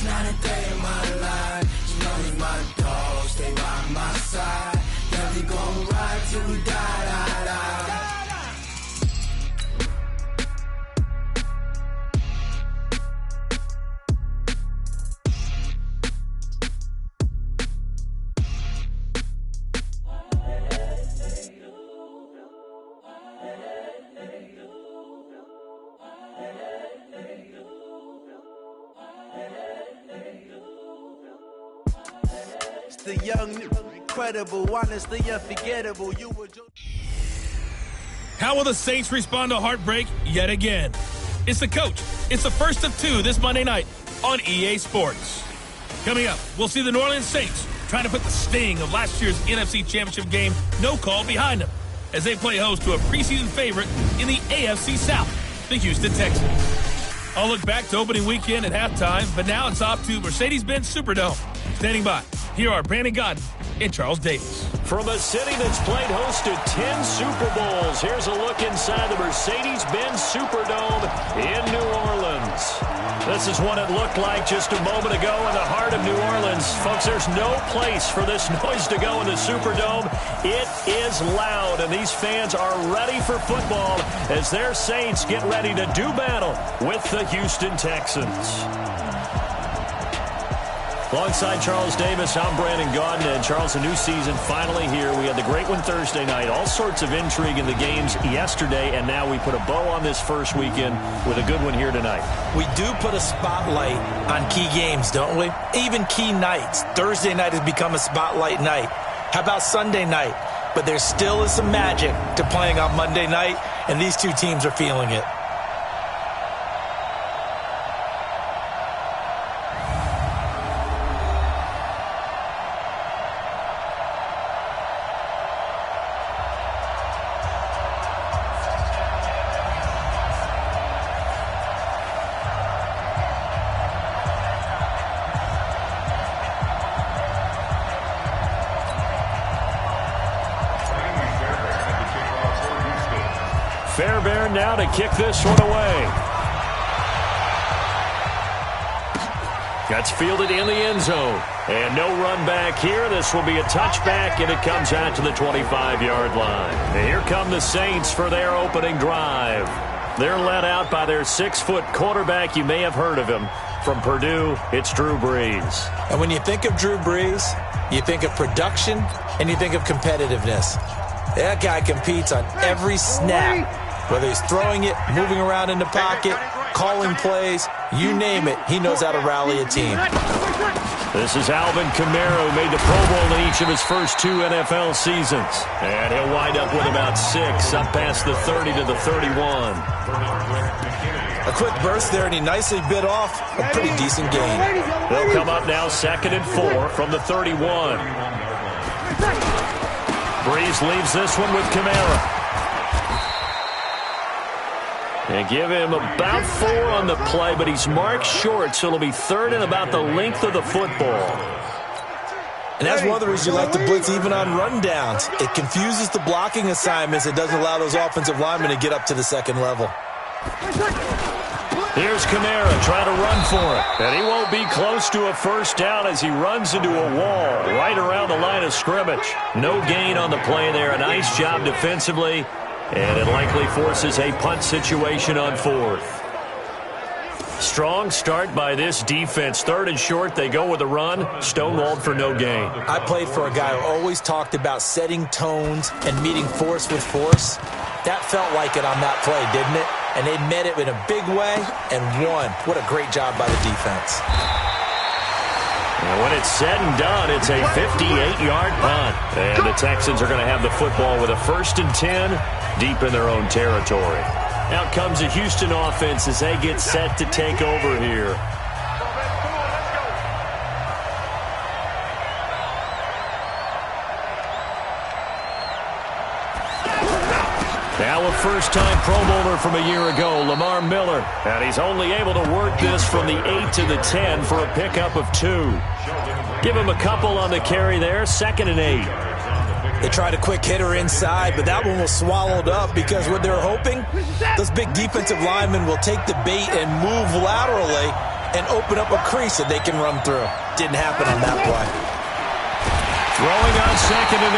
It's not a day in my life. You know you my dog, stay by my side. Yeah, we gon' ride till we die, die, die. The young, incredible, honestly unforgettable. You were just... How will the Saints respond to heartbreak yet again? It's the coach. It's the first of two this Monday night on EA Sports. Coming up, we'll see the New Orleans Saints trying to put the sting of last year's NFC Championship game no call behind them as they play host to a preseason favorite in the AFC South, the Houston Texans. I'll look back to opening weekend at halftime, but now it's off to Mercedes-Benz Superdome. Standing by, here are Brandon Godden and Charles Davis. From a city that's played host to 10 Super Bowls, here's a look inside the Mercedes-Benz Superdome in New Orleans. This is what it looked like just a moment ago in the heart of New Orleans. Folks, there's no place for this noise to go in the Superdome. It is loud, and these fans are ready for football as their Saints get ready to do battle with the Houston Texans. Alongside Charles Davis, I'm Brandon Gaudin. And Charles, a new season finally here. We had the great one Thursday night. All sorts of intrigue in the games yesterday, and now we put a bow on this first weekend with a good one here tonight. We do put a spotlight on key games, don't we? Even key nights. Thursday night has become a spotlight night. How about Sunday night? But there still is some magic to playing on Monday night, and these two teams are feeling it. Fairbairn now to kick this one away. Gets fielded in the end zone. And no run back here. This will be a touchback, and it comes out to the 25-yard line. And here come the Saints for their opening drive. They're led out by their 6-foot quarterback. You may have heard of him. From Purdue, it's Drew Brees. And when you think of Drew Brees, you think of production, and you think of competitiveness. That guy competes on every snap. Whether he's throwing it, moving around in the pocket, calling plays, you name it, he knows how to rally a team. This is Alvin Kamara, who made the Pro Bowl in each of his first 2 NFL seasons. And he'll wind up with about 6, up past the 30 to the 31. A quick burst there, and he nicely bit off a pretty decent gain. They'll come up now 2nd and 4 from the 31. Brees leaves this one with Kamara. And give him about 4 on the play, but he's marked short, so it'll be 3rd and about the length of the football. And that's one of the reasons you like to blitz even on rundowns. It confuses the blocking assignments. It doesn't allow those offensive linemen to get up to the second level. Here's Kamara trying to run for it. And he won't be close to a first down as he runs into a wall right around the line of scrimmage. No gain on the play there. A nice job defensively. And it likely forces a punt situation on 4th. Strong start by this defense. 3rd and short, they go with a run. Stonewalled for no gain. I played for a guy who always talked about setting tones and meeting force with force. That felt like it on that play, didn't it? And they met it in a big way and won. What a great job by the defense. And when it's said and done, it's a 58-yard punt. And the Texans are going to have the football with a 1st and 10 deep in their own territory. Out comes the Houston offense as they get set to take over here. Now a first-time Pro Bowler from a year ago, Lamar Miller. And he's only able to work this from the 8 to the 10 for a pickup of 2. Give him a couple on the carry there, 2nd and 8. They tried a quick hitter inside, but that one was swallowed up because what they're hoping, those big defensive linemen will take the bait and move laterally and open up a crease that they can run through. Didn't happen on that play. Throwing on 2nd and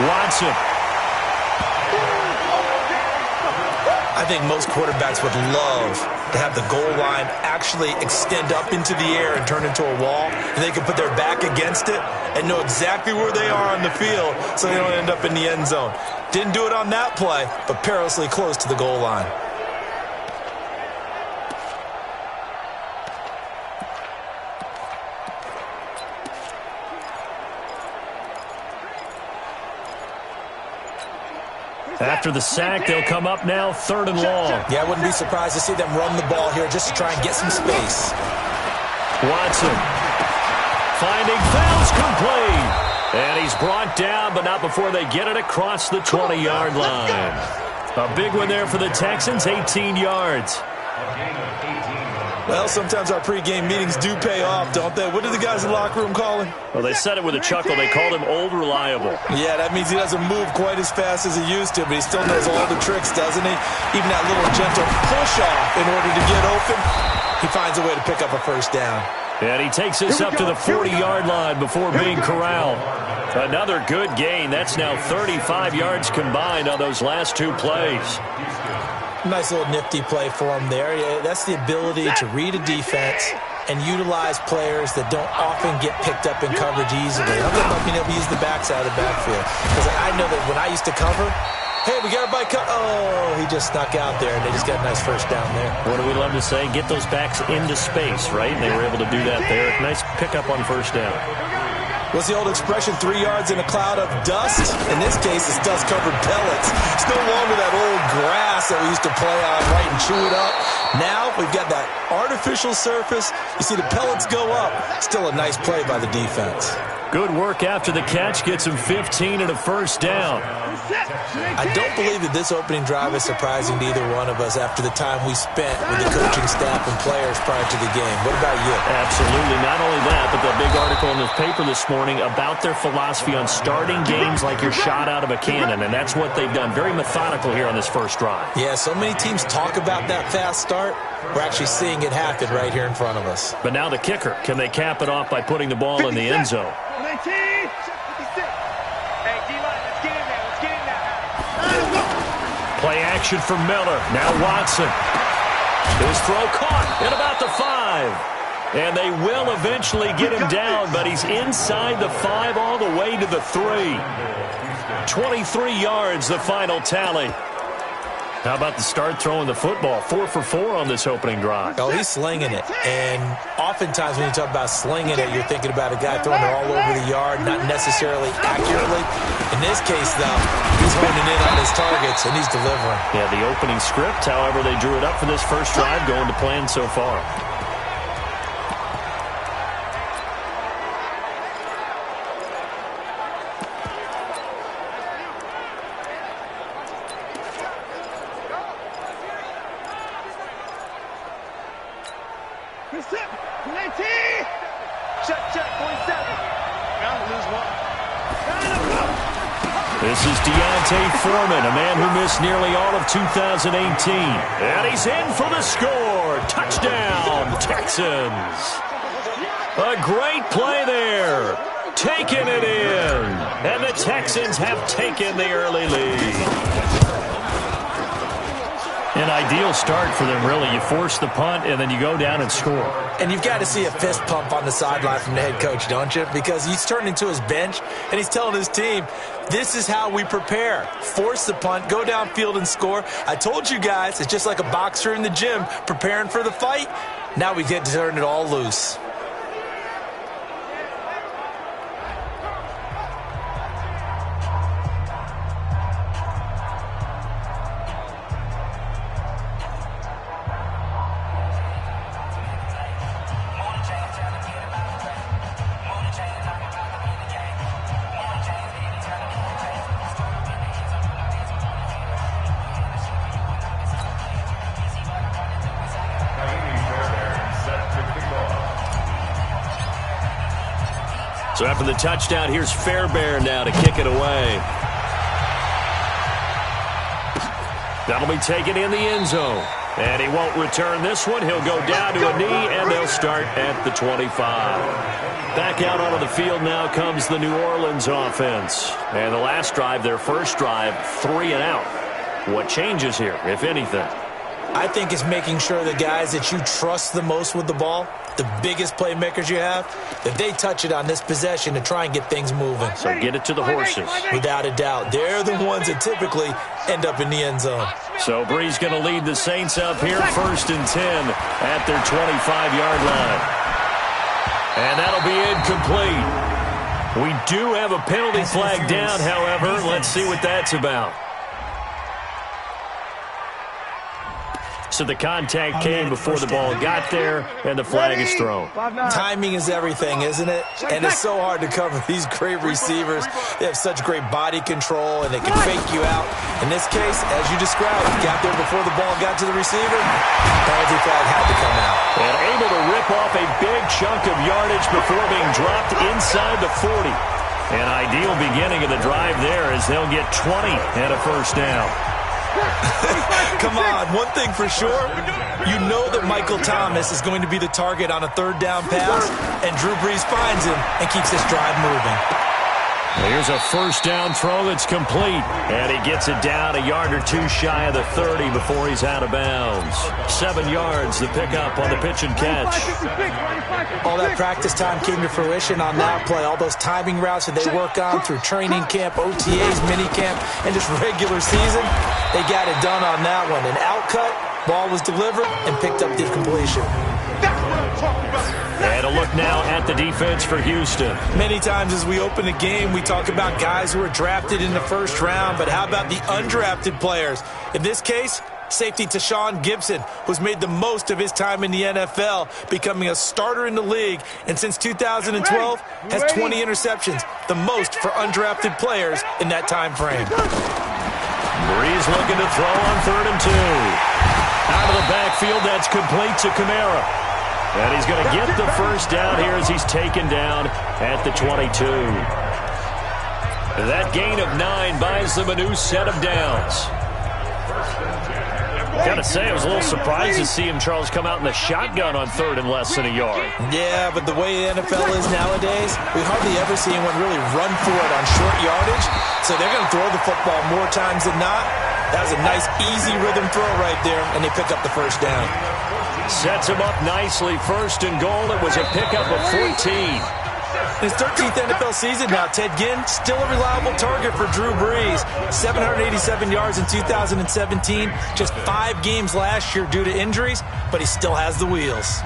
8. Watson. I think most quarterbacks would love to have the goal line actually extend up into the air and turn into a wall, and they can put their back against it and know exactly where they are on the field so they don't end up in the end zone. Didn't do it on that play, but perilously close to the goal line. After the sack, they'll come up now 3rd and long. Yeah, I wouldn't be surprised to see them run the ball here just to try and get some space. Watson finding Fouts complete. And he's brought down, but not before they get it across the 20-yard line. A big one there for the Texans, 18 yards. Well, sometimes our pregame meetings do pay off, don't they? What do the guys in the locker room call him? Well, they said it with a chuckle. They called him Old Reliable. Yeah, that means he doesn't move quite as fast as he used to, but he still knows all the tricks, doesn't he? Even that little gentle push-off in order to get open, he finds a way to pick up a first down. And he takes us up to the 40-yard line before being corralled. Another good gain. That's now 35 yards combined on those last 2 plays. Nice little nifty play for him there. Yeah, that's the ability to read a defense and utilize players that don't often get picked up in coverage easily. I'm talking about being able to use the backside of the backfield. Because I know that when I used to cover, hey, we got everybody cut. Oh, he just snuck out there, and they just got a nice first down there. What do we love to say? Get those backs into space, right? And they were able to do that there. Nice pickup on first down. What's the old expression, 3 yards in a cloud of dust? In this case, it's dust-covered pellets. It's no longer that old grass that we used to play on, right, and chew it up. Now we've got that artificial surface. You see the pellets go up. Still a nice play by the defense. Good work after the catch. Gets him 15 and a first down. I don't believe that this opening drive is surprising to either one of us after the time we spent with the coaching staff and players prior to the game. What about you? Absolutely. Not only that, but the big article in the paper this morning about their philosophy on starting games like you're shot out of a cannon, and that's what they've done. Very methodical here on this first drive. Yeah, so many teams talk about that fast start. We're actually seeing it happen right here in front of us. But now the kicker. Can they cap it off by putting the ball in the end zone? Play action for Miller. Now Watson. His throw caught at about the 5. And they will eventually get him down, but he's inside the 5 all the way to the 3. 23 yards, the final tally. How about the start throwing the football? 4 for 4 on this opening drive. Oh, he's slinging it. And oftentimes when you talk about slinging it, you're thinking about a guy throwing it all over the yard, not necessarily accurately. In this case, though, he's honing in on his targets, and he's delivering. Yeah, the opening script, however, they drew it up for this first drive, going to plan so far. This is Deontay Foreman, a man who missed nearly all of 2018. And he's in for the score. Touchdown, Texans. A great play there. Taking it in. And the Texans have taken the early lead. An ideal start for them, really. You force the punt, and then you go down and score. And you've got to see a fist pump on the sideline from the head coach, don't you? Because he's turning to his bench, and he's telling his team, this is how we prepare. Force the punt, go downfield and score. I told you guys, it's just like a boxer in the gym preparing for the fight. Now we get to turn it all loose. So after the touchdown, here's Fairbairn now to kick it away. That'll be taken in the end zone. And he won't return this one. He'll go down to a knee, and they'll start at the 25. Back out onto the field now comes the New Orleans offense. And the last drive, their first drive, 3 and out. What changes here, if anything? I think it's making sure the guys that you trust the most with the ball, the biggest playmakers you have, that they touch it on this possession to try and get things moving. So get it to the horses. Without a doubt. They're the ones that typically end up in the end zone. So Brees going to lead the Saints up here, 1st and 10 at their 25-yard line. And that'll be incomplete. We do have a penalty flag down, however. Let's see what that's about. So the contact came before the ball got there, and the flag is thrown. Timing is everything, isn't it? And it's so hard to cover these great receivers. They have such great body control, and they can fake you out. In this case, as you described, got there before the ball got to the receiver. Penalty flag had to come out. And able to rip off a big chunk of yardage before being dropped inside the 40. An ideal beginning of the drive there as they'll get 20 and a first down. Come on, one thing for sure, you know that Michael Thomas is going to be the target on a 3rd down pass, and Drew Brees finds him and keeps this drive moving. Here's a first down throw that's complete, and he gets it down a yard or 2 shy of the 30 before he's out of bounds. 7 yards, the pickup on the pitch and catch. All that practice time came to fruition on that play. All those timing routes that they work on through training camp, OTAs, minicamp, and just regular season, they got it done on that one. An outcut, ball was delivered, and picked up the completion. And a look now at the defense for Houston. Many times as we open a game, we talk about guys who are drafted in the 1st round, but how about the undrafted players? In this case, safety Tashawn Gibson, who's made the most of his time in the NFL, becoming a starter in the league, and since 2012 has 20 interceptions, the most for undrafted players in that time frame. Brees looking to throw on 3rd and 2. Out of the backfield, that's complete to Kamara. And he's going to get the first down here as he's taken down at the 22. That gain of 9 buys them a new set of downs. Got to say, I was a little surprised to see him, Charles, come out in the shotgun on 3rd and less than a yard. Yeah, but the way the NFL is nowadays, we hardly ever see anyone really run for it on short yardage. So they're going to throw the football more times than not. That was a nice, easy rhythm throw right there, and they pick up the first down. Sets him up nicely. 1st and goal. It was a pickup of 14. In his 13th NFL season now, Ted Ginn, still a reliable target for Drew Brees. 787 yards in 2017. Just 5 games last year due to injuries, but he still has the wheels.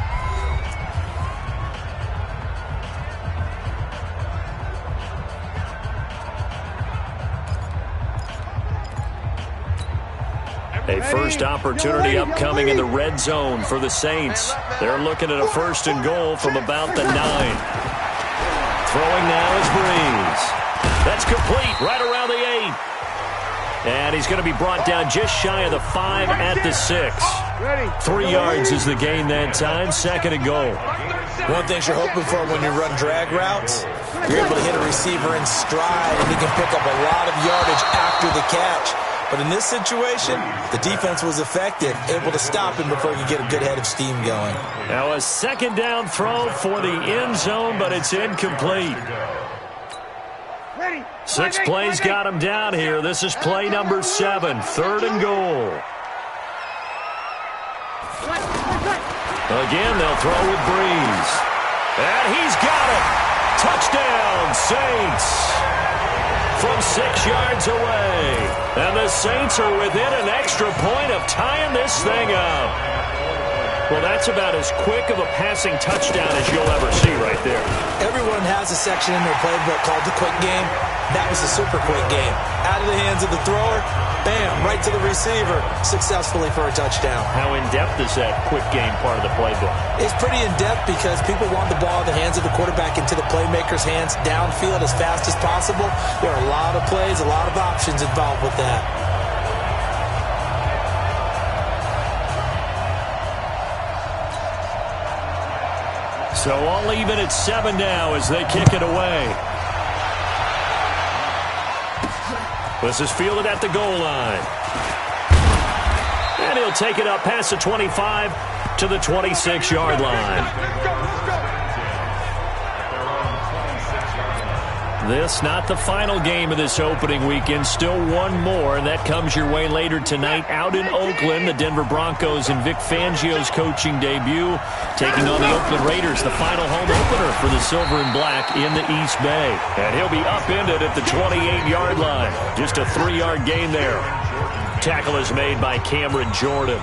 A first opportunity upcoming in the red zone for the Saints. They're looking at a 1st and goal from about the 9. Throwing now is Brees. That's complete right around the 8. And he's going to be brought down just shy of the 5 at the 6. 3 yards is the gain that time. 2nd and goal. One thing you're hoping for when you run drag routes, you're able to hit a receiver in stride, and he can pick up a lot of yardage after the catch. But in this situation, the defense was effective, able to stop him before he could get a good head of steam going. Now a 2nd down throw for the end zone, but it's incomplete. 6 plays got him down here. This is play number 7, 3rd and goal. Again, they'll throw with Brees. And he's got it. Touchdown, Saints. From 6 yards away. And the Saints are within an extra point of tying this thing up. Well, that's about as quick of a passing touchdown as you'll ever see right there. Everyone has a section in their playbook called the quick game. That was a super quick game. Out of the hands of the thrower, bam, right to the receiver, successfully for a touchdown. How in-depth is that quick game part of the playbook? It's pretty in-depth because people want the ball in the hands of the quarterback into the playmaker's hands downfield as fast as possible. There are a lot of plays, a lot of options involved with that. So all even at 7 now as they kick it away. This is fielded at the goal line. And he'll take it up past the 25 to the 26-yard line. This not the final game of this opening weekend. Still one more, and that comes your way later tonight out in Oakland. The Denver Broncos and Vic Fangio's coaching debut taking on the Oakland Raiders, the final home opener for the Silver and Black in the East Bay. And he'll be upended at the 28-yard line. Just a 3-yard gain there. Tackle is made by Cameron Jordan.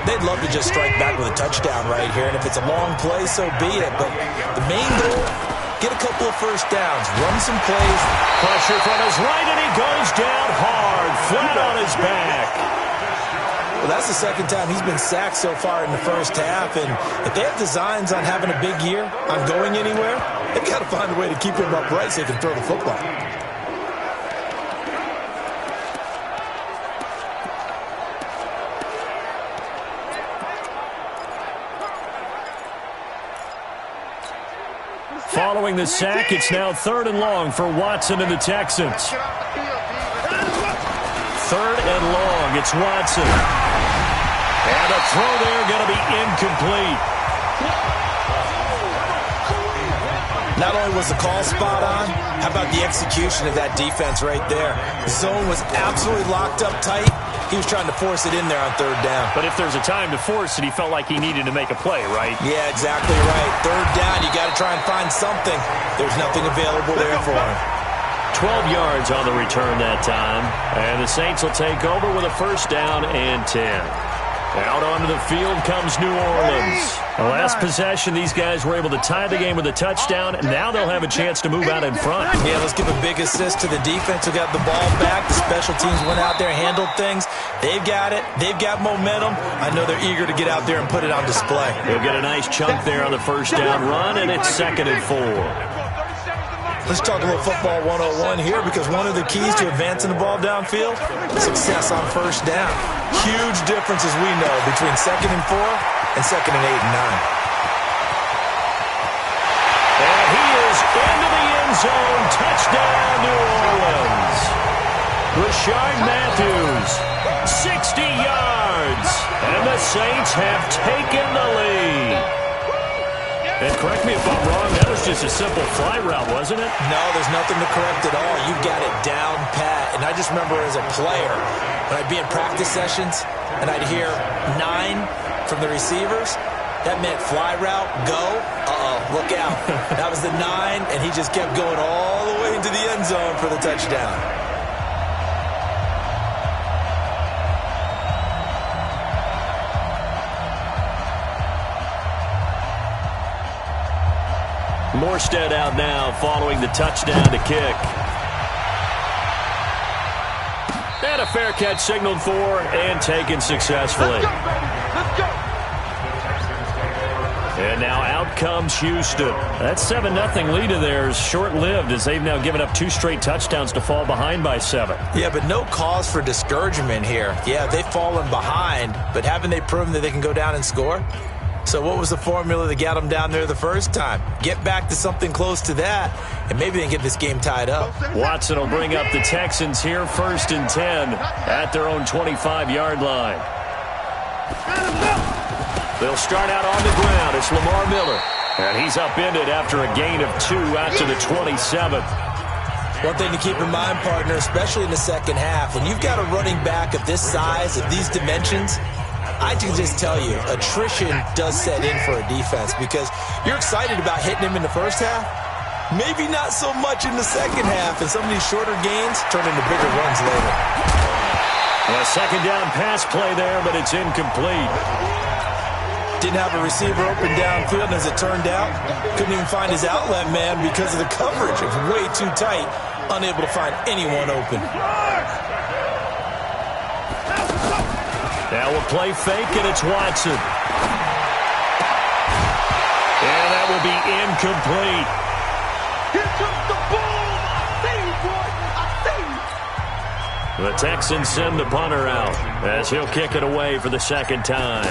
They'd love to just strike back with a touchdown right here, and if it's a long play, so be it. But the main goal, get a couple of first downs, run some plays. Pressure from his right, and he goes down hard, flat on his back. Well, that's the second time he's been sacked so far in the first half, and if they have designs on having a big year, on going anywhere, they've got to find a way to keep him upright so they can throw the football. Following the sack, it's now 3rd and long for Watson and the Texans. 3rd and long, it's Watson. And a throw there going to be incomplete. Not only was the call spot on, how about the execution of that defense right there? The zone was absolutely locked up tight. He was trying to force it in there on 3rd down. But if there's a time to force it, he felt like he needed to make a play, right? Yeah, exactly right. 3rd down, you got to try and find something. There's nothing available there for him. 12 yards on the return that time. And the Saints will take over with a 1st down and 10. Out onto the field comes New Orleans. The last possession, these guys were able to tie the game with a touchdown, and now they'll have a chance to move out in front. Yeah, let's give a big assist to the defense who got the ball back. The special teams went out there, handled things. They've got it. They've got momentum. I know they're eager to get out there and put it on display. They'll get a nice chunk there on the 1st down run, and it's 2nd and 4. Let's talk a little football 101 here, because one of the keys to advancing the ball downfield, success on 1st down. Huge difference, as we know, between 2nd and 4 and 2nd and 8 and 9. And he is into the end zone. Touchdown, New Orleans. Rashard Matthews, 60 yards. And the Saints have taken the lead. And correct me if I'm wrong, that was just a simple fly route, wasn't it? No, there's nothing to correct at all. You've got it down pat. And I just remember as a player, when I'd be in practice sessions and I'd hear 9 from the receivers, that meant fly route, go. Look out. That was the 9, and he just kept going all the way into the end zone for the touchdown. Morstead out now following the touchdown to kick. And a fair catch signaled for and taken successfully. Let's go. And now out comes Houston. That 7-0 lead of theirs short-lived, as they've now given up 2 straight touchdowns to fall behind by 7. Yeah, but no cause for discouragement here. Yeah, they've fallen behind, but haven't they proven that they can go down and score? So what was the formula that got them down there the first time? Get back to something close to that, and maybe they can get this game tied up. Watson will bring up the Texans here, 1st and 10 at their own 25-yard line. They'll start out on the ground. It's Lamar Miller, and he's upended after a gain of 2 out to the 27th. One thing to keep in mind, partner, especially in the second half, when you've got a running back of this size, of these dimensions, I can just tell you, attrition does set in for a defense, because you're excited about hitting him in the first half. Maybe not so much in the second half, and some of these shorter gains turn into bigger runs later. A 2nd down pass play there, but it's incomplete. Didn't have a receiver open downfield, and as it turned out, couldn't even find his outlet man because of the coverage. It was way too tight, unable to find anyone open. Now we'll play fake, and it's Watson. And that will be incomplete. He took the ball. I see you, boy. I see you. The Texans send the punter out as he'll kick it away for the 2nd time.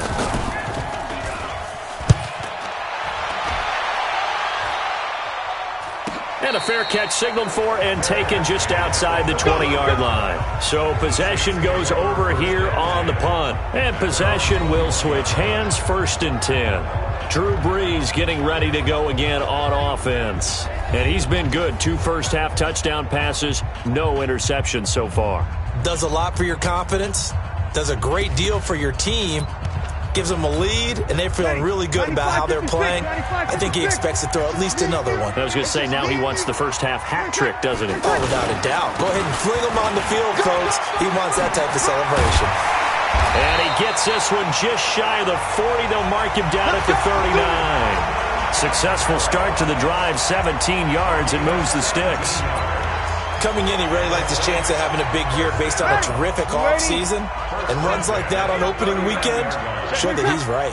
And a fair catch signaled for and taken just outside the 20-yard line. So possession goes over here on the punt. And possession will switch hands, 1st and 10. Drew Brees getting ready to go again on offense. And he's been good. 2 first-half touchdown passes, no interceptions so far. Does a lot for your confidence. Does a great deal for your team. Gives them a lead, and they're feeling really good about how they're playing. I think he expects to throw at least another one. I was going to say, now he wants the first-half hat trick, doesn't he? Oh, without a doubt. Go ahead and fling him on the field, folks. He wants that type of celebration. And he gets this one just shy of the 40. They'll mark him down at the 39. Successful start to the drive, 17 yards, and moves the sticks. Coming in, he really likes his chance of having a big year based on a terrific offseason. And runs like that on opening weekend show that he's right.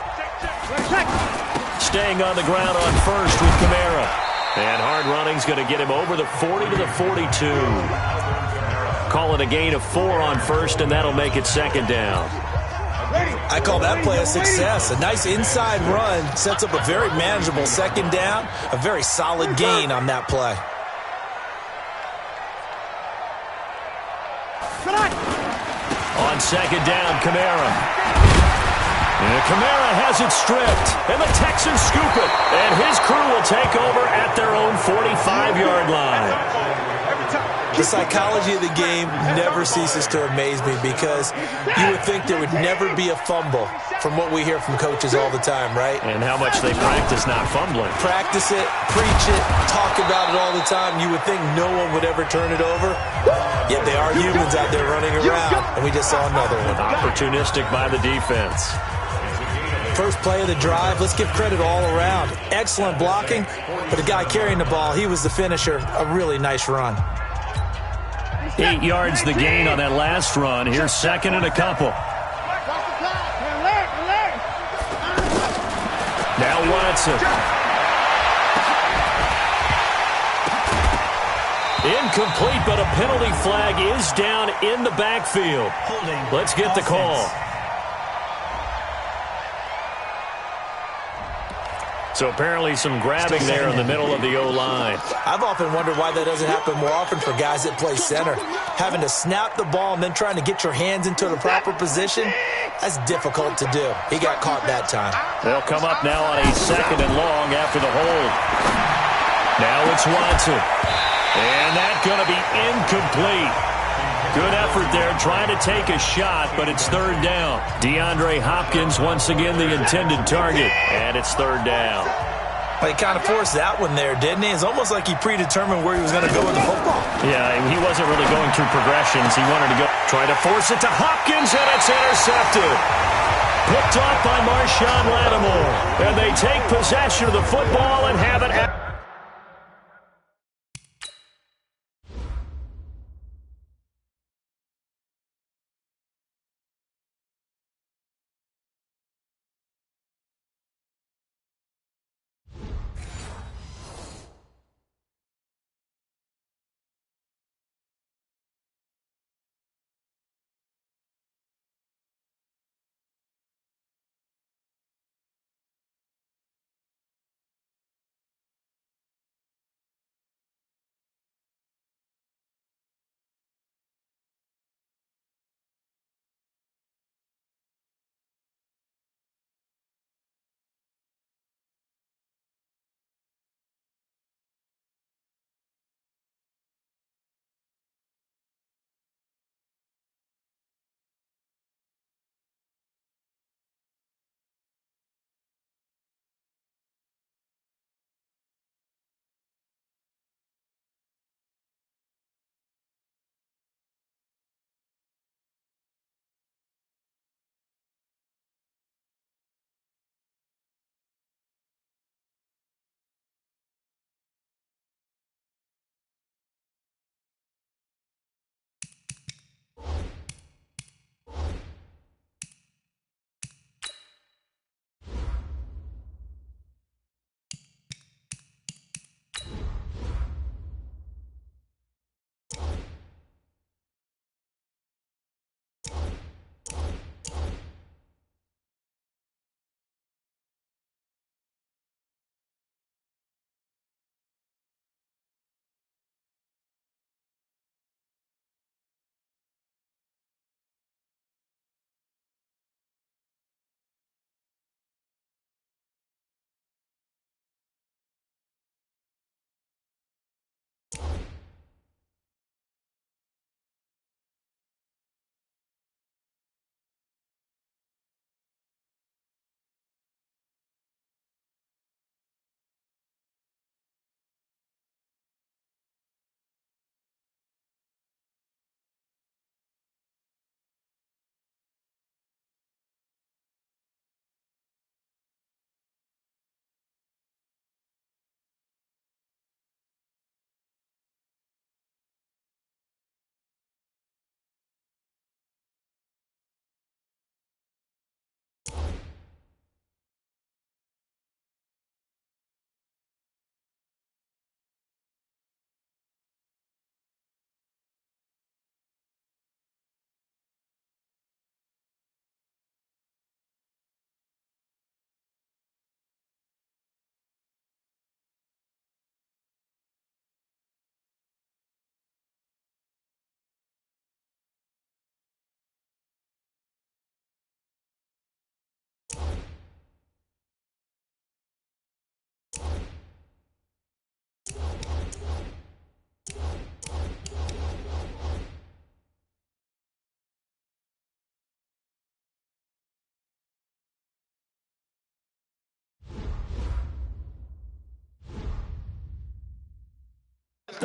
Staying on the ground on first with Kamara. And hard running's going to get him over the 40 to the 42. Call it a gain of 4 on first, and that'll make it 2nd down. I call that play a success. A nice inside run sets up a very manageable 2nd down. A very solid gain on that play. On 2nd down, Kamara. And Kamara has it stripped, and the Texans scoop it. And his crew will take over at their own 45-yard line. The psychology of the game never ceases to amaze me because you would think there would never be a fumble from what we hear from coaches all the time, right? And how much they practice not fumbling. Practice it, preach it, talk about it all the time. You would think no one would ever turn it over. Yet they are humans out there running around, and we just saw another one. Opportunistic by the defense. First play of the drive, let's give credit all around. Excellent blocking, but the guy carrying the ball, he was the finisher. A really nice run. 8 yards the gain on that last run. Here's 2nd and a couple. Now Watson. Incomplete, but a penalty flag is down in the backfield. Let's get the call. So apparently some grabbing there in the middle of the O-line. I've often wondered why that doesn't happen more often for guys that play center. Having to snap the ball and then trying to get your hands into the proper position, that's difficult to do. He got caught that time. They'll come up now on a 2nd and long after the hold. Now it's Watson. And that's going to be incomplete. Good effort there, trying to take a shot, but it's 3rd down. DeAndre Hopkins, once again, the intended target, and it's 3rd down. Well, he kind of forced that one there, didn't he? It's almost like he predetermined where he was going to go with the football. Yeah, he wasn't really going through progressions. He wanted to go, try to force it to Hopkins, and it's intercepted. Picked off by Marshawn Lattimore. And they take possession of the football and have it at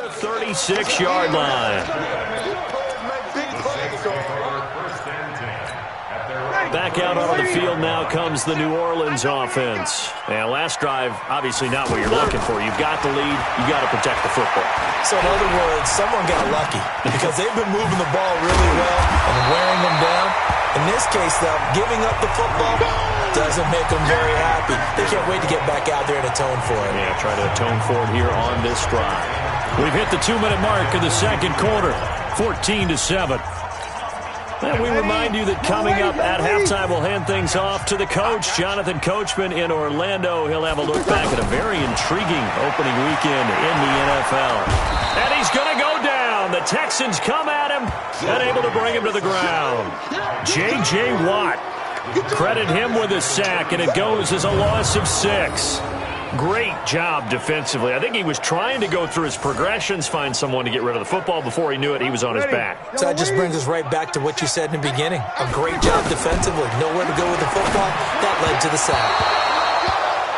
the 36-yard line. Back out on the field now comes the New Orleans offense. And last drive, obviously not what you're looking for. You've got the lead. You've got to protect the football. So in other words, someone got lucky because they've been moving the ball really well and wearing them down. In this case, though, giving up the football doesn't make them very happy. They can't wait to get back out there and atone for it. Yeah, try to atone for it here on this drive. We've hit the 2-minute mark of the second quarter, 14-7. And we remind you that coming up at halftime, we'll hand things off to the coach, Jonathan Coachman in Orlando. He'll have a look back at a very intriguing opening weekend in the NFL. And he's going to go down. The Texans come at him and able to bring him to the ground. J.J. Watt, credit him with a sack, and it goes as a loss of 6. Great job defensively. I think he was trying to go through his progressions, find someone to get rid of the football. Before he knew it, he was on his back. So that just brings us right back to what you said in the beginning. A great job defensively. Nowhere to go with the football. That led to the sack.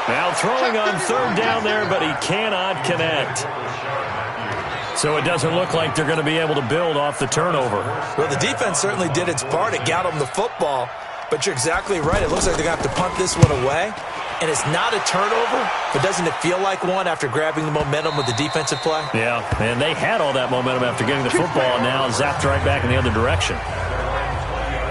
Now throwing on third down there, but he cannot connect. So it doesn't look like they're going to be able to build off the turnover. Well, the defense certainly did its part. It got them the football. But you're exactly right. It looks like they're going to have to punt this one away. And it's not a turnover, but doesn't it feel like one after grabbing the momentum with the defensive play? Yeah, and they had all that momentum after getting the football, and now zapped right back in the other direction.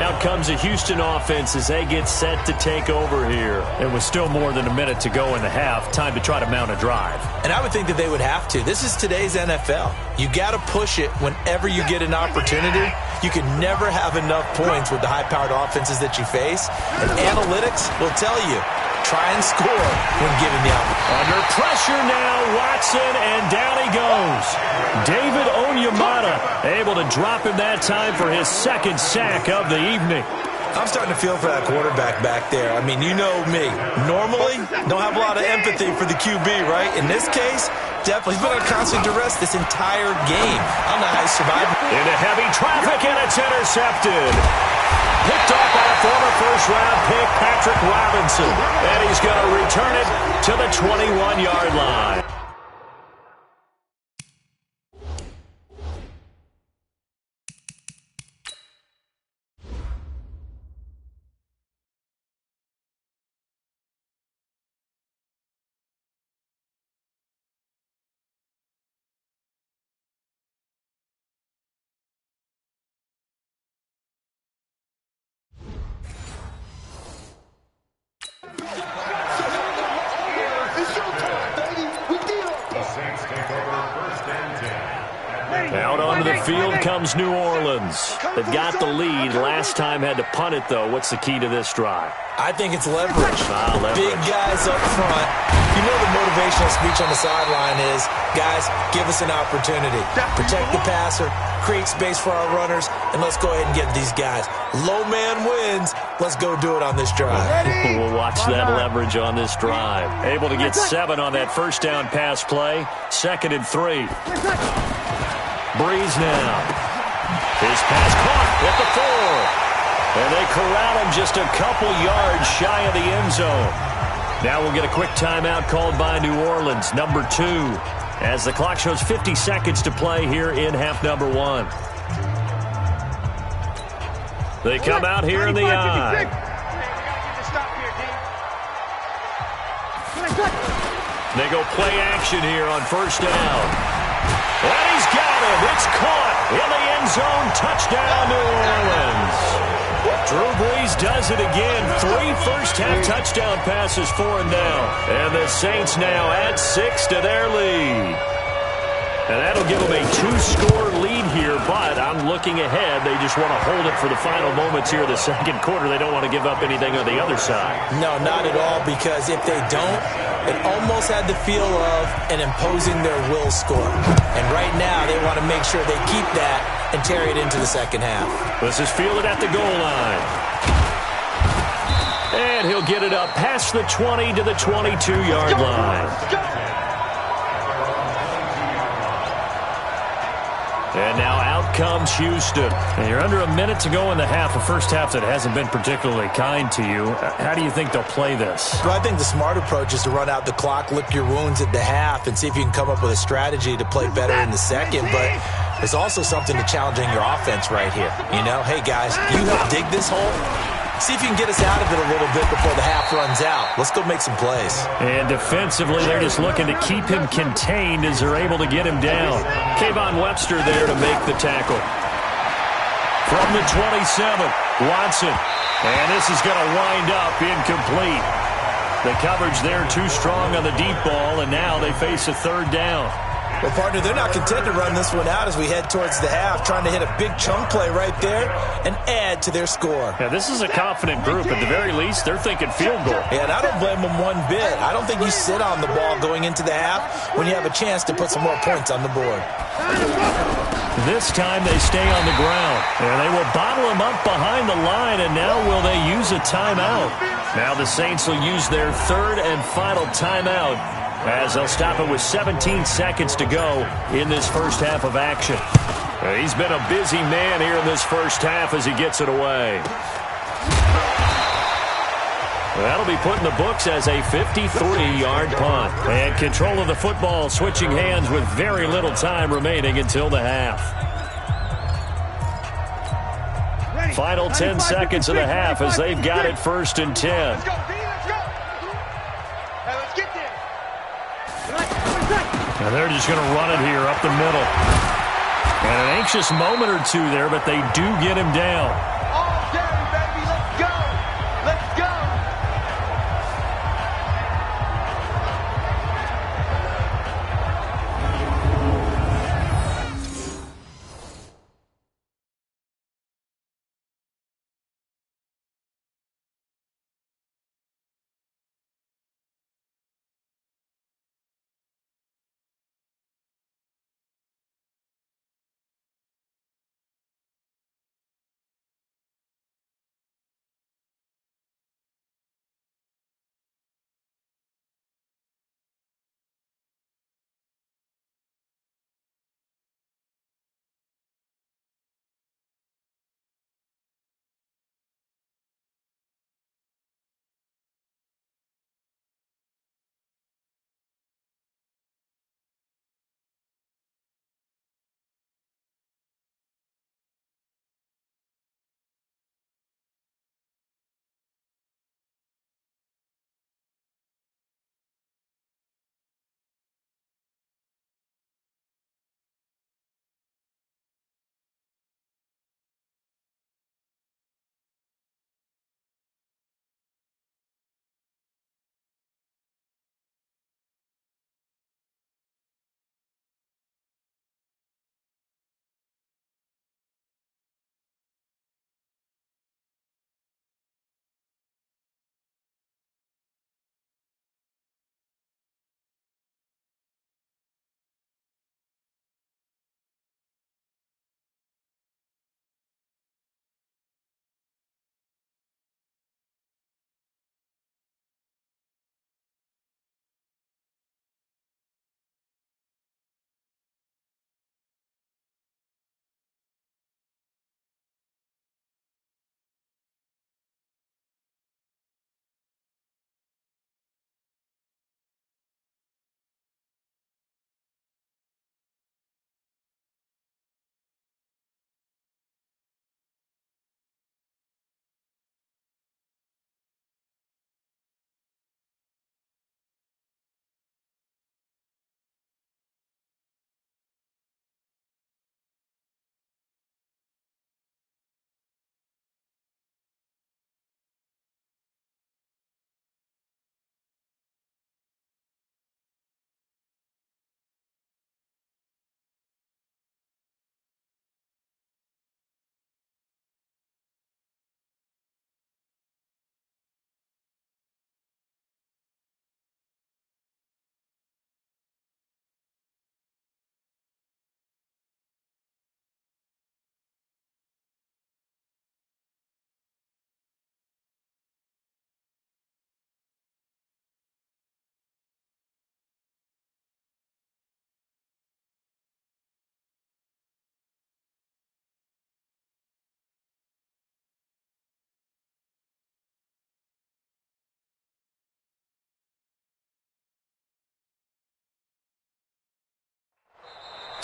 Out comes the Houston offense as they get set to take over here. It was still more than a minute to go in the half. Time to try to mount a drive. And I would think that they would have to. This is today's NFL. You got to push it whenever you get an opportunity. You can never have enough points with the high-powered offenses that you face. And analytics will tell you, try and score when given the opportunity. Under pressure now, Watson, and down he goes. David Onyemata able to drop him that time for his second sack of the evening. I'm starting to feel for that quarterback back there. I mean, you know me. Normally, don't have a lot of empathy for the QB, right? In this case, definitely. He's been on constant duress this entire game. I don't know how he survived. Into heavy traffic, and it's intercepted. Picked off by a former first-round pick, Patrick Robinson. And he's going to return it to the 21-yard line. Out onto the field comes New Orleans. They've got the lead. Last time had to punt it, though. What's the key to this drive? I think it's leverage. Leverage. Big guys up front. You know the motivational speech on the sideline is, guys, give us an opportunity. Protect the passer, create space for our runners, and let's go ahead and get these guys. Low man wins. Let's go do it on this drive. We'll watch that leverage on this drive. Able to get 7 on that first down pass play. 2nd and 3. Breeze now. His pass caught at the 4. And they corral him just a couple yards shy of the end zone. Now we'll get a quick timeout called by New Orleans, number 2, as the clock shows 50 seconds to play here in half number 1. They come out here in the eye. They go play action here on first down. And he's got it. It's caught in the end zone. Touchdown, New Orleans. Drew Brees does it again. 3 first-half touchdown passes for him now. And the Saints now add 6 to their lead. And that'll give them a 2-score lead here, but I'm looking ahead. They just want to hold it for the final moments here of the second quarter. They don't want to give up anything on the other side. No, not at all, because if they don't, it almost had the feel of an imposing their will score. And right now, they want to make sure they keep that and carry it into the second half. This is fielded at the goal line. And he'll get it up past the 20 to the 22-yard line. And now out comes Houston. And you're under a minute to go in the half, a first half that hasn't been particularly kind to you. How do you think they'll play this? Well, I think the smart approach is to run out the clock, lick your wounds at the half, and see if you can come up with a strategy to play better in the second. But there's also something to challenging your offense right here. You know, hey, guys, you help dig this hole. See if you can get us out of it a little bit before the half runs out. Let's go make some plays. And defensively, they're just looking to keep him contained as they're able to get him down. Kayvon Webster there to make the tackle. From the 27, Watson. And this is going to wind up incomplete. The coverage there too strong on the deep ball, and now they face a third down. Well, partner, they're not content to run this one out as we head towards the half, trying to hit a big chunk play right there and add to their score. Yeah, this is a confident group. At the very least, they're thinking field goal. Yeah, and I don't blame them one bit. I don't think you sit on the ball going into the half when you have a chance to put some more points on the board. This time they stay on the ground. And they will bottle him up behind the line, and now will they use a timeout? Now the Saints will use their third and final timeout, as they'll stop it with 17 seconds to go in this first half of action. He's been a busy man here in this first half as he gets it away. That'll be put in the books as a 53-yard punt. And control of the football switching hands with very little time remaining until the half. Final 10 seconds of the half as they've got it 1st and 10. And they're just going to run it here up the middle. And an anxious moment or two there, but they do get him down.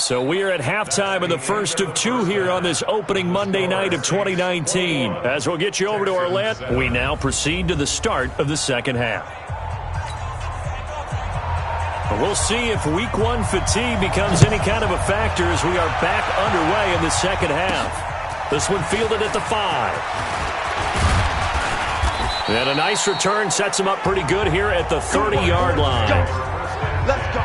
So we are at halftime of the first of two here on this opening Monday night of 2019. As we'll get you over to our land, we now proceed to the start of the second half. We'll see if week one fatigue becomes any kind of a factor as we are back underway in the second half. This one fielded at the 5. And a nice return sets him up pretty good here at the 30-yard line. Let's go.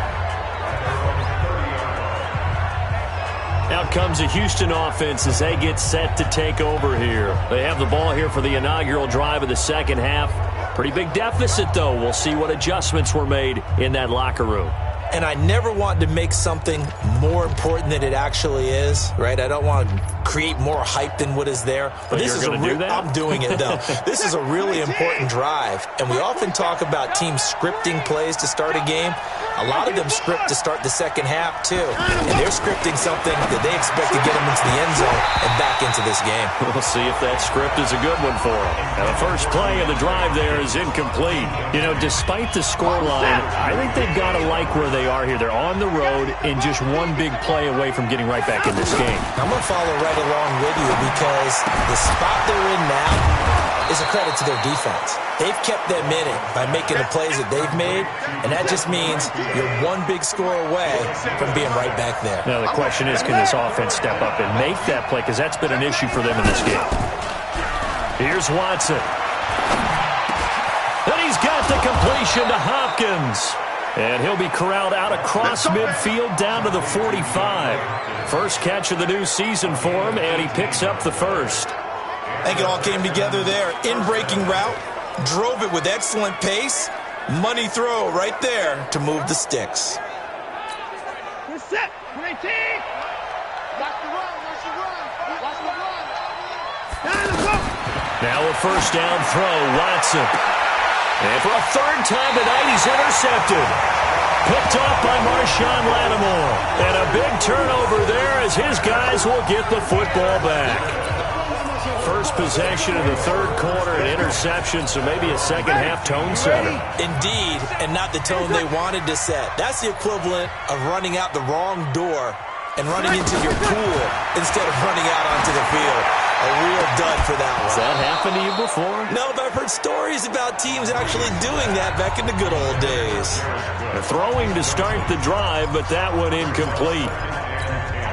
Out comes the Houston offense as they get set to take over here. They have the ball here for the inaugural drive of the second half. Pretty big deficit, though. We'll see what adjustments were made in that locker room. And I never want to make something more important than it actually is, right? I don't want to create more hype than what is there. But this is I'm doing it, though. This is a really important drive. And we often talk about teams scripting plays to start a game. A lot of them script to start the second half, too. And they're scripting something that they expect to get them into the end zone and back into this game. We'll see if that script is a good one for them. Now, the first play of the drive there is incomplete. You know, despite the scoreline, I think they've got to like where they are here. They're on the road and just one big play away from getting right back in this game. I'm going to follow right along with you because the spot they're in now is a credit to their defense. They've kept them in it by making the plays that they've made, and that just means you're one big score away from being right back there. Now, the question is, can this offense step up and make that play? Because that's been an issue for them in this game. Here's Watson. And he's got the completion to Hopkins. And he'll be corralled out across midfield down to the 45. First catch of the new season for him, and he picks up the first. I think it all came together there. In-breaking route, drove it with excellent pace. Money throw right there to move the sticks. Good set. 19. Watch the run. Watch the run. Watch the run. Now let's go. Now a first down throw, Watson. And for a third time tonight, he's intercepted. Picked off by Marshawn Lattimore. And a big turnover there as his guys will get the football back. First possession of the third quarter, an interception, so maybe a second-half tone setter. Indeed, and not the tone they wanted to set. That's the equivalent of running out the wrong door and running into your pool instead of running out onto the field. A real dud for that one. Has that happened to you before? No, but I've heard stories about teams actually doing that back in the good old days. Throwing to start the drive, but that one incomplete.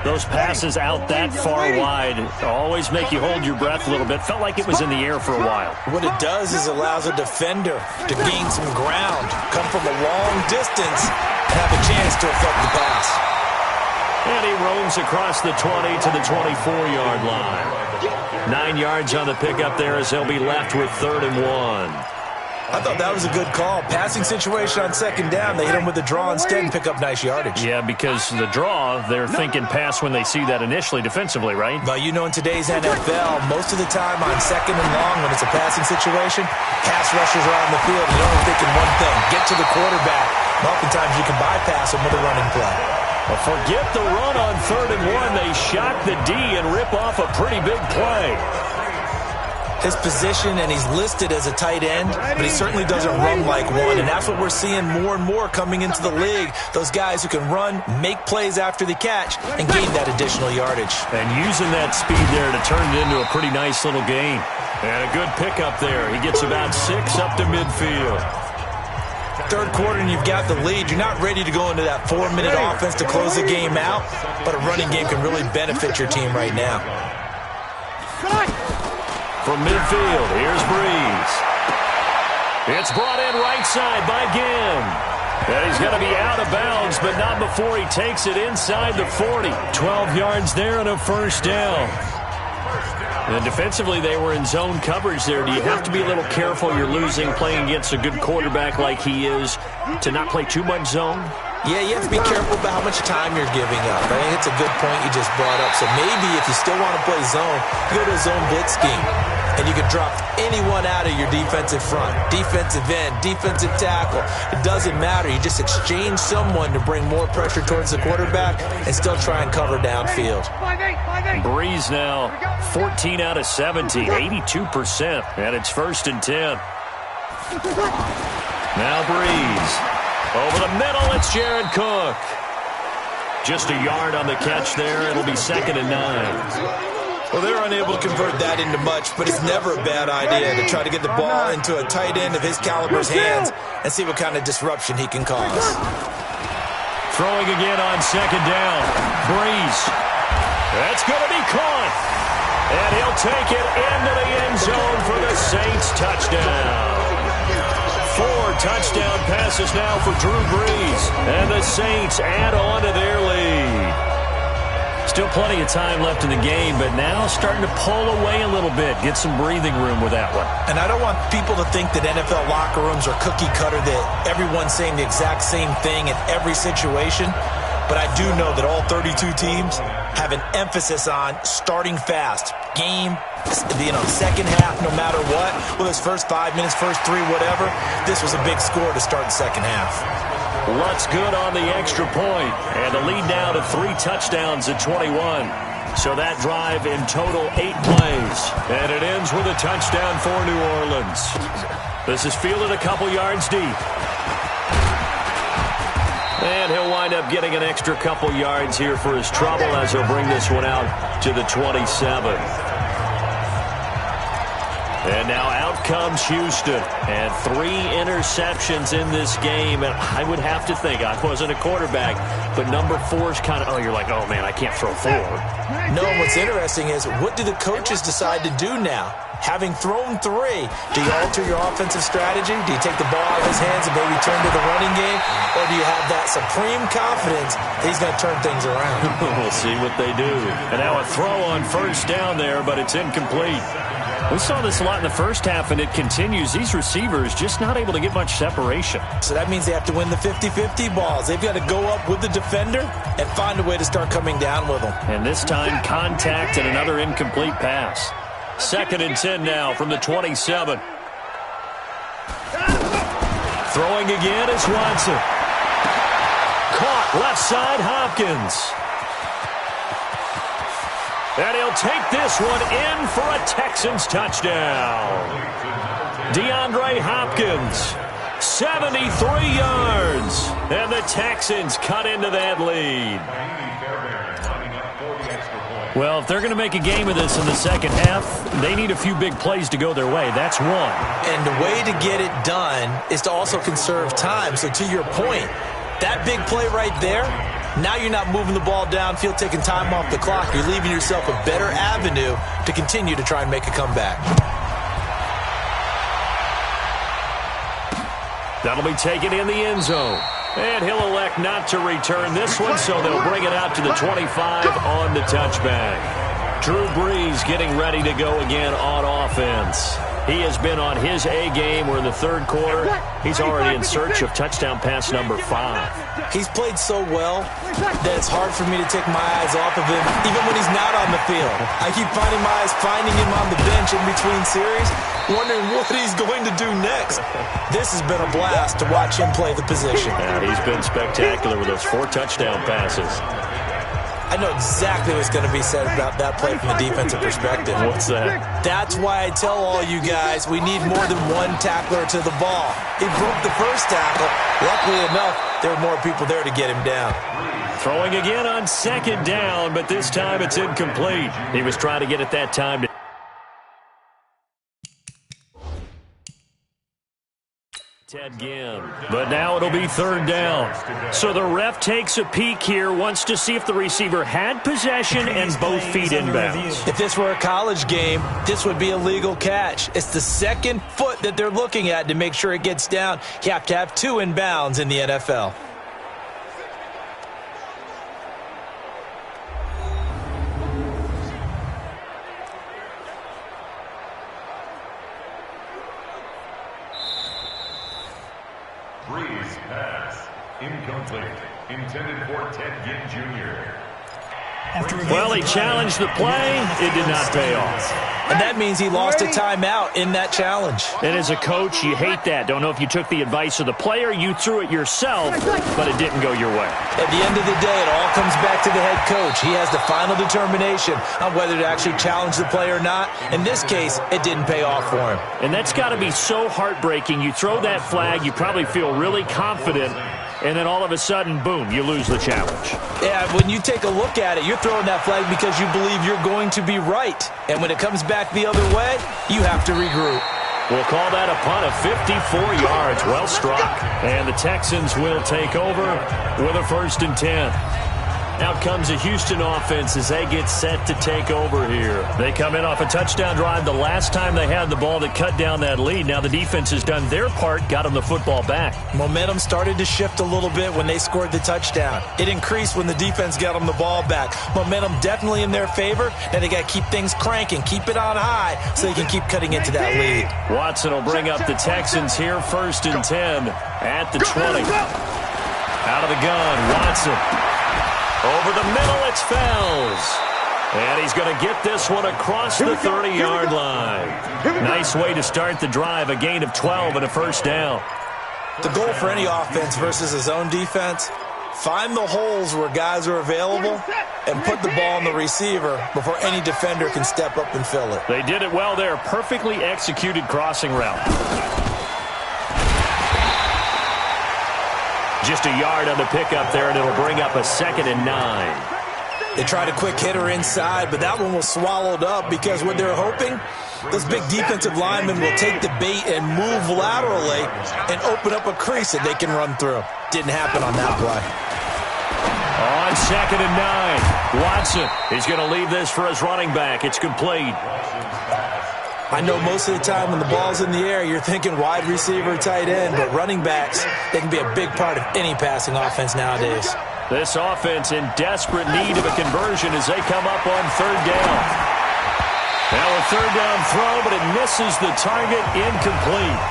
Those passes out that far wide always make you hold your breath a little bit. Felt like it was in the air for a while. What it does is allows a defender to gain some ground, come from a long distance, and have a chance to affect the pass. And he roams across the 20 to the 24-yard line. 9 yards on the pickup there as they'll be left with 3rd and 1. I thought that was a good call. Passing situation on second down. They hit him with the draw instead and pick up nice yardage. Yeah, because the draw, they're thinking pass when they see that initially defensively, right? But you know, in today's NFL, most of the time on second and long when it's a passing situation, pass rushers are on the field. And they're only thinking one thing, get to the quarterback. And oftentimes you can bypass him with a running play. Well, forget the run on 3rd and 1. They shock the D and rip off a pretty big play. His position, and he's listed as a tight end, but he certainly doesn't run like one, and that's what we're seeing more and more coming into the league. Those guys who can run, make plays after the catch, and gain that additional yardage. And using that speed there to turn it into a pretty nice little gain. And a good pickup there. He gets about 6 up to midfield. Third quarter and you've got the lead. You're not ready to go into that 4-minute offense to close the game out, but a running game can really benefit your team right now. From midfield, here's Breeze. It's brought in right side by Ginn. And he's going to be out of bounds, but not before he takes it inside the 40. 12 yards there and a first down. And defensively, they were in zone coverage there. Do you have to be a little careful? You're losing playing against a good quarterback like he is to not play too much zone? Yeah, you have to be careful about how much time you're giving up. I think it's a good point you just brought up. So maybe if you still want to play zone, you go to a zone blitz scheme. And you can drop anyone out of your defensive front. Defensive end, defensive tackle. It doesn't matter. You just exchange someone to bring more pressure towards the quarterback and still try and cover downfield. Breeze now 14 out of 17, 82%. And it's 1st and 10. Now Breeze. Over the middle, it's Jared Cook. Just a yard on the catch there. It'll be 2nd and 9. Well, they're unable to convert that into much, but it's never a bad idea to try to get the ball into a tight end of his caliber's hands and see what kind of disruption he can cause. Throwing again on 2nd down. Breeze. That's going to be caught. And he'll take it into the end zone for the Saints touchdown. 4 touchdown passes now for Drew Brees. And the Saints add on to their lead. Still plenty of time left in the game, but now starting to pull away a little bit. Get some breathing room with that one. And I don't want people to think that NFL locker rooms are cookie cutter, that everyone's saying the exact same thing in every situation. But I do know that all 32 teams have an emphasis on starting fast. Game, second half, no matter what. Well, those first 5 minutes, first 3, whatever. This was a big score to start the second half. Lutz good on the extra point, and the lead now to 3 touchdowns at 21. So that drive in total 8 plays, and it ends with a touchdown for New Orleans. This is fielded a couple yards deep. And he'll wind up getting an extra couple yards here for his trouble as he'll bring this one out to the 27. And now out comes Houston. And 3 interceptions in this game. And I would have to think, I wasn't a quarterback, but number 4 is kind of, you're like, oh, man, I can't throw 4. No, what's interesting is, what do the coaches decide to do now? Having thrown 3, do you alter your offensive strategy? Do you take the ball out of his hands and maybe turn to the running game? Or do you have that supreme confidence that he's going to turn things around? We'll see what they do. And now a throw on first down there, but it's incomplete. We saw this a lot in the first half, and it continues. These receivers just not able to get much separation. So that means they have to win the 50-50 balls. They've got to go up with the defender and find a way to start coming down with them. And this time, contact and another incomplete pass. 2nd and 10 now from the 27. Throwing again is Watson. Caught left side, Hopkins. And he'll take this one in for a Texans touchdown. DeAndre Hopkins, 73 yards. And the Texans cut into that lead. Well, if they're going to make a game of this in the second half, they need a few big plays to go their way. That's one. And the way to get it done is to also conserve time. So to your point, that big play right there, now you're not moving the ball downfield, taking time off the clock. You're leaving yourself a better avenue to continue to try and make a comeback. That'll be taken in the end zone. And he'll elect not to return this one, so they'll bring it out to the 25 on the touchback. Drew Brees getting ready to go again on offense. He has been on his A game. We're in the 3rd quarter. He's already in search of touchdown pass number 5. He's played so well that it's hard for me to take my eyes off of him, even when he's not on the field. I keep finding my eyes finding him on the bench in between series, wondering what he's going to do next. This has been a blast to watch him play the position. And he's been spectacular with those 4 touchdown passes. I know exactly what's going to be said about that play from the defensive perspective. What's that? That's why I tell all you guys we need more than one tackler to the ball. He broke the first tackle. Luckily enough, there were more people there to get him down. Throwing again on 2nd down, but this time it's incomplete. He was trying to get it that time to Ted Ginn. But now it'll be 3rd down. So the ref takes a peek here, wants to see if the receiver had possession and both feet inbounds. If this were a college game, this would be a legal catch. It's the 2nd foot that they're looking at to make sure it gets down. You have to have 2 inbounds in the NFL. Breeze pass. Incomplete. Intended for Ted Ginn Jr. Well, he challenged the play. It did not pay off. And that means he lost a timeout in that challenge. And as a coach, you hate that. Don't know if you took the advice of the player, you threw it yourself, but it didn't go your way. At the end of the day, it all comes back to the head coach. He has the final determination on whether to actually challenge the play or not. In this case, it didn't pay off for him. And that's got to be so heartbreaking. You throw that flag, you probably feel really confident, and then all of a sudden, boom, you lose the challenge. Yeah, when you take a look at it, you're throwing that flag because you believe you're going to be right. And when it comes back the other way, you have to regroup. We'll call that a punt of 54 yards. Well struck. And the Texans will take over with a 1st and 10. Out comes the Houston offense as they get set to take over here. They come in off a touchdown drive the last time they had the ball that cut down that lead. Now the defense has done their part, got them the football back. Momentum started to shift a little bit when they scored the touchdown. It increased when the defense got them the ball back. Momentum definitely in their favor. Now they got to keep things cranking, keep it on high so they can keep cutting into that lead. Watson will bring up the Texans here, 1st and 10 at the 20. Out of the gun, Watson. Over the middle, it's Fells. And he's going to get this one across the 30-yard line. Nice way to start the drive, a gain of 12 and a 1st down. The goal for any offense versus his own defense, find the holes where guys are available and put the ball on the receiver before any defender can step up and fill it. They did it well there. Perfectly executed crossing route. Just a yard on the pickup there, and it'll bring up a 2nd and 9. They tried a quick hitter inside, but that one was swallowed up because what they're hoping, those big defensive linemen will take the bait and move laterally and open up a crease that they can run through. Didn't happen on that play. On 2nd and 9, Watson is going to leave this for his running back. It's complete. I know most of the time when the ball's in the air, you're thinking wide receiver, tight end, but running backs, they can be a big part of any passing offense nowadays. This offense in desperate need of a conversion as they come up on 3rd down. Now a 3rd down throw, but it misses the target, incomplete.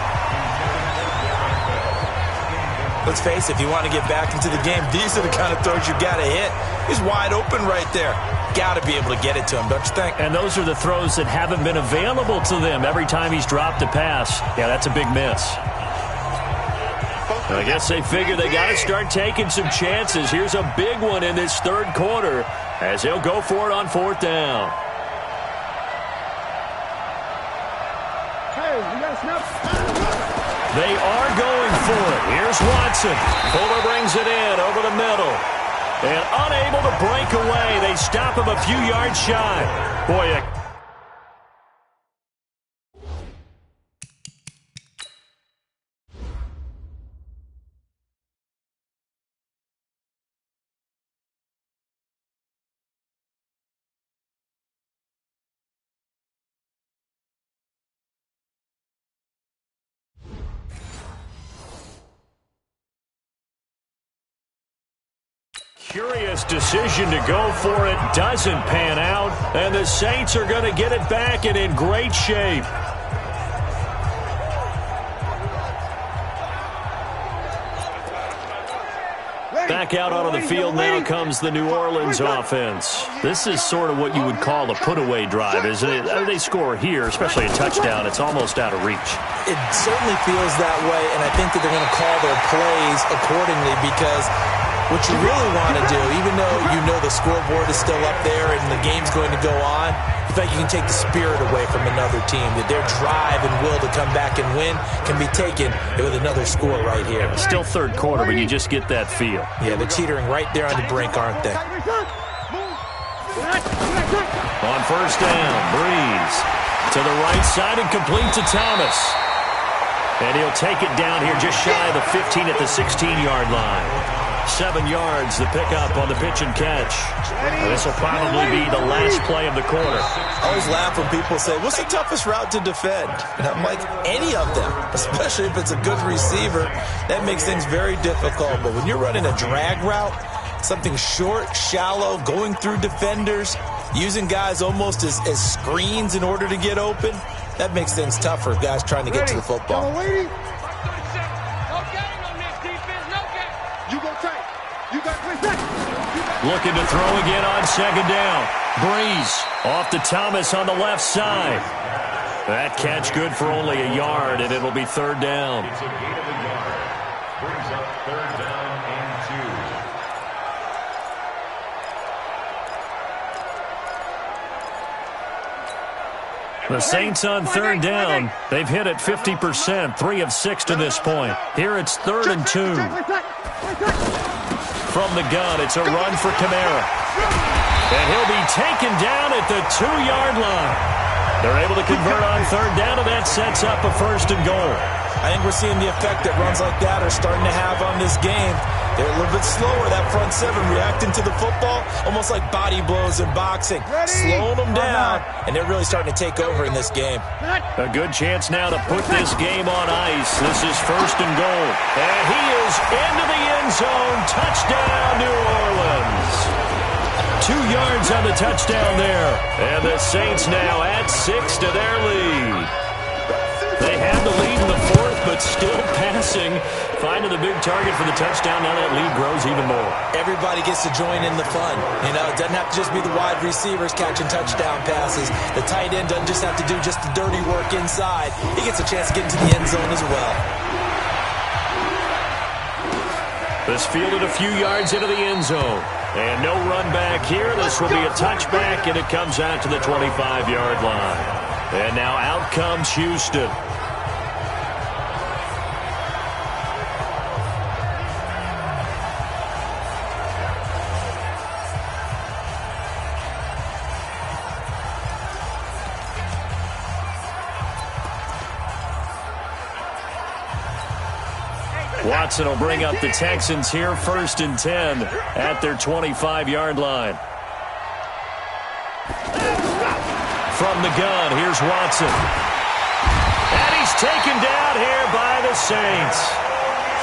Let's face it, if you want to get back into the game, these are the kind of throws you got to hit. He's wide open right there. Got to be able to get it to him, don't you think? And those are the throws that haven't been available to them every time he's dropped a pass. Yeah, that's a big miss. I guess they figure they got to start taking some chances. Here's a big one in this 3rd quarter as he'll go for it on 4th down. Hey, you got a snap? They are going for it. Here's Watson. Fuller brings it in over the middle. And unable to break away. They stop him a few yards shy. Boy, curious decision to go for it. Doesn't pan out. And the Saints are going to get it back and in great shape. Back out onto the field now comes the New Orleans offense. This is sort of what you would call a put-away drive, isn't it? They score here, especially a touchdown. It's almost out of reach. It certainly feels that way, and I think that they're going to call their plays accordingly because what you really want to do, even though you know the scoreboard is still up there and the game's going to go on, the fact you can take the spirit away from another team, that their drive and will to come back and win can be taken with another score right here. Still 3rd quarter, but you just get that feel. Yeah, they're teetering right there on the brink, aren't they? On 1st down, Breeze to the right side and complete to Thomas. And he'll take it down here just shy of the 15 at the 16-yard line. 7 yards, the pickup on the pitch and catch. This will probably be the last play of the quarter. I always laugh when people say, what's the toughest route to defend? And I'm like, any of them, especially if it's a good receiver. That makes things very difficult. But when you're running a drag route, something short, shallow, going through defenders, using guys almost as screens in order to get open, that makes things tougher, guys trying to get to the football. Looking to throw again on 2nd down. Breeze off to Thomas on the left side. That catch good for only a yard, and it'll be 3rd down. It's a gain of a yard. Brings up 3rd down and 2. The Saints on third down. They've hit it 50%, 3 of 6 to this point. Here it's 3rd and 2. From the gun, it's a run for Kamara. And he'll be taken down at the 2-yard line. They're able to convert on third down, and that sets up a 1st and goal. I think we're seeing the effect that runs like that are starting to have on this game. They're a little bit slower, that front seven, reacting to the football, almost like body blows in boxing, slowing them down, and they're really starting to take over in this game. A good chance now to put this game on ice. This is 1st and goal. And he is into the end zone. Touchdown, New Orleans. 2 yards on the touchdown there. And the Saints now add 6 to their lead. They had the lead in the 4th, but still passing. Finding the big target for the touchdown. Now that lead grows even more. Everybody gets to join in the fun. You know, it doesn't have to just be the wide receivers catching touchdown passes. The tight end doesn't just have to do just the dirty work inside. He gets a chance to get into the end zone as well. This fielded a few yards into the end zone. And no run back here. This will be a touchback, and it comes out to the 25-yard line. And now out comes Houston. Watson will bring up the Texans here, 1st and 10 at their 25-yard line. From the gun, here's Watson. And he's taken down here by the Saints.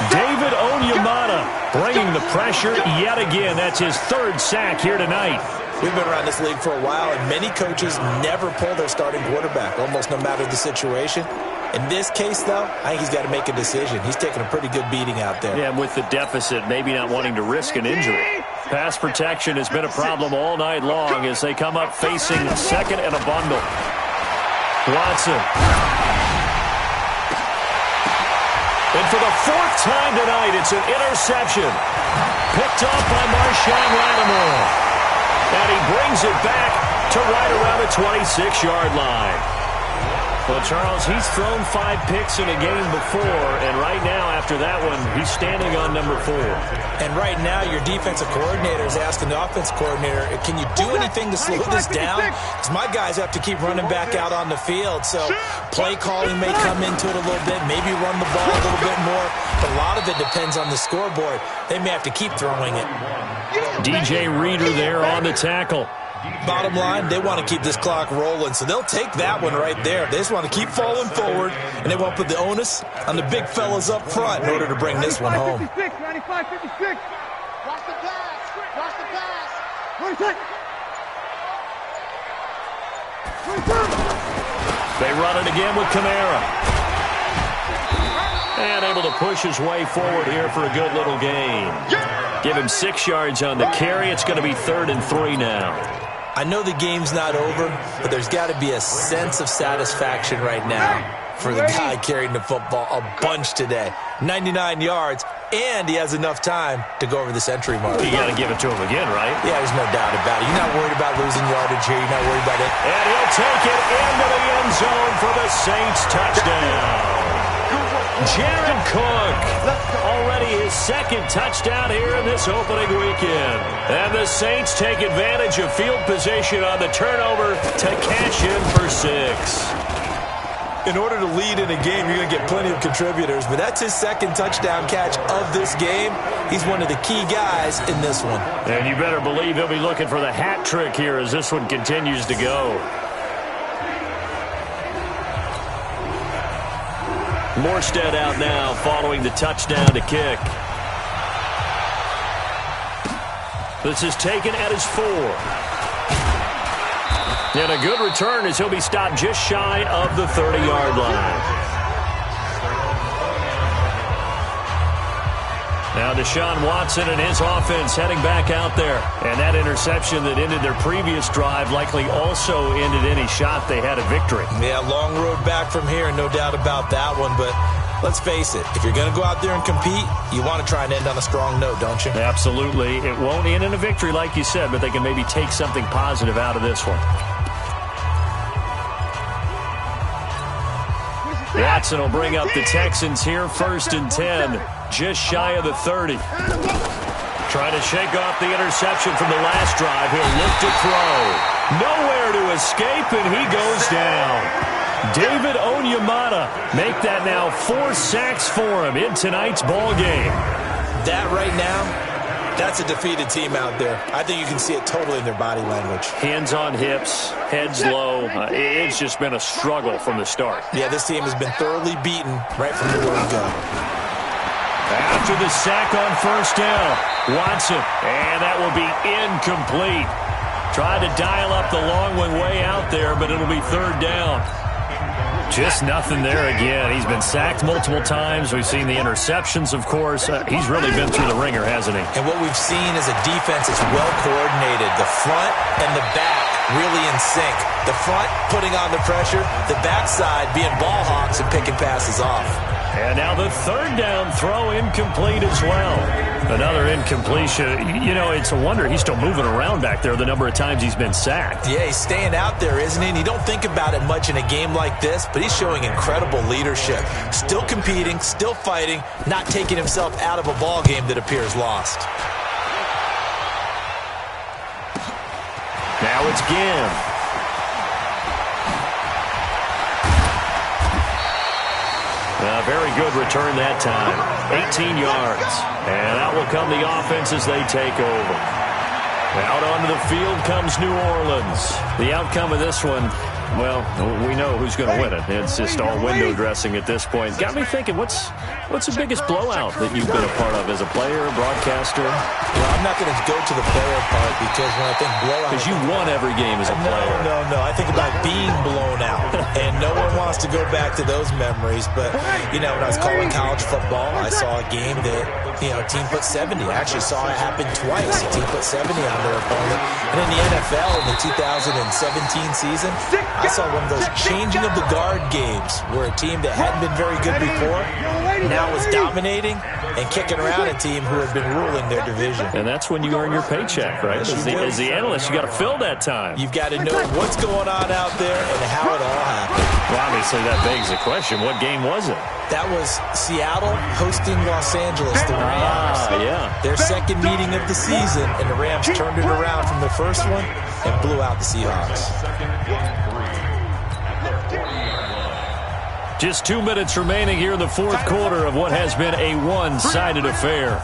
David Onyemata bringing the pressure yet again. That's his 3rd sack here tonight. We've been around this league for a while, and many coaches never pull their starting quarterback, almost no matter the situation. In this case, though, I think he's got to make a decision. He's taking a pretty good beating out there. Yeah, and with the deficit, maybe not wanting to risk an injury. Pass protection has been a problem all night long as they come up facing 2nd and a bundle. Watson. And for the 4th time tonight, it's an interception. Picked off by Marshawn Lattimore. And he brings it back to right around the 26-yard line. Well, Charles, he's thrown 5 picks in a game before, and right now, after that one, he's standing on number 4. And right now, your defensive coordinator is asking the offense coordinator, can you do anything to slow this down? Because my guys have to keep running back out on the field, so play calling may come into it a little bit, maybe run the ball a little bit more, but a lot of it depends on the scoreboard. They may have to keep throwing it. DJ Reader there on the tackle. Bottom line, they want to keep this clock rolling, so they'll take that one right there. They just want to keep falling forward, and they won't put the onus on the big fellas up front in order to bring this one home. 95-56. Watch the pass. Watch the pass. They run it again with Kamara. And able to push his way forward here for a good little gain. Give him 6 yards on the carry. It's going to be 3rd and 3 now. I know the game's not over, but there's got to be a sense of satisfaction right now for the guy carrying the football a bunch today. 99 yards, and he has enough time to go over the century mark. You got to give it to him again, right? Yeah, there's no doubt about it. You're not worried about losing yardage here. You're not worried about it. And he'll take it into the end zone for the Saints touchdown. Jared Cook, already his 2nd touchdown here in this opening weekend. And the Saints take advantage of field position on the turnover to cash in for 6. In order to lead in a game, you're going to get plenty of contributors, but that's his 2nd touchdown catch of this game. He's one of the key guys in this one. And you better believe he'll be looking for the hat trick here as this one continues to go. Morstead out now following the touchdown to kick. This is taken at his 4. And a good return as he'll be stopped just shy of the 30-yard line. Now Deshaun Watson and his offense heading back out there. And that interception that ended their previous drive likely also ended any shot they had a victory. Yeah, long road back from here, no doubt about that one. But let's face it, if you're going to go out there and compete, you want to try and end on a strong note, don't you? Absolutely. It won't end in a victory like you said, but they can maybe take something positive out of this one. Watson will bring up the Texans here, 1st and 10, just shy of the 30. Trying to shake off the interception from the last drive. He'll look to throw. Nowhere to escape, and he goes down. David Onyemata make that now 4 sacks for him in tonight's ball game. That right now, that's a defeated team out there. I think you can see it totally in their body language. Hands on hips, heads low. It's just been a struggle from the start. Yeah, this team has been thoroughly beaten right from the word go. After the sack on 1st down, Watson, and that will be incomplete. Tried to dial up the long one way out there, but it'll be 3rd down. Just nothing there again. He's been sacked multiple times. We've seen the interceptions, of course. He's really been through the ringer, hasn't he? And what we've seen is a defense that's well coordinated. The front and the back really in sync. The front putting on the pressure, the backside being ball hawks and picking passes off. And now the 3rd down throw incomplete as well. Another incompletion. You know, it's a wonder he's still moving around back there the number of times he's been sacked. Yeah, he's staying out there, isn't he? And you don't think about it much in a game like this, but he's showing incredible leadership. Still competing, still fighting, not taking himself out of a ball game that appears lost. Now it's Ginn. Very good return that time. 18 yards. And out will come the offense as they take over. Out onto the field comes New Orleans. The outcome of this one, well, we know who's going to win it. It's just all window dressing at this point. Got me thinking, what's the biggest blowout that you've been a part of as a player, broadcaster? Well, I'm not going to go to the player part because when I think blowout... Because you won every game as a player. No. I think about being blown out. And no one wants to go back to those memories. But, you know, when I was calling college football, I saw a game that, you know, a team put 70. I actually saw it happen twice. A team put 70 on their opponent. And in the NFL in the 2017 season, I saw one of those changing of the guard games where a team that hadn't been very good before now was dominating and kicking around a team who had been ruling their division. And that's when you earn your paycheck, right? As the analyst, you got to fill that time. You've got to know what's going on out there and how it all happened. Well, obviously, that begs the question, what game was it? That was Seattle hosting Los Angeles, the Rams. Yeah. Their second meeting of the season, and the Rams turned it around from the first one and blew out the Seahawks. Just 2 minutes remaining here in the 4th quarter of what has been a one-sided affair.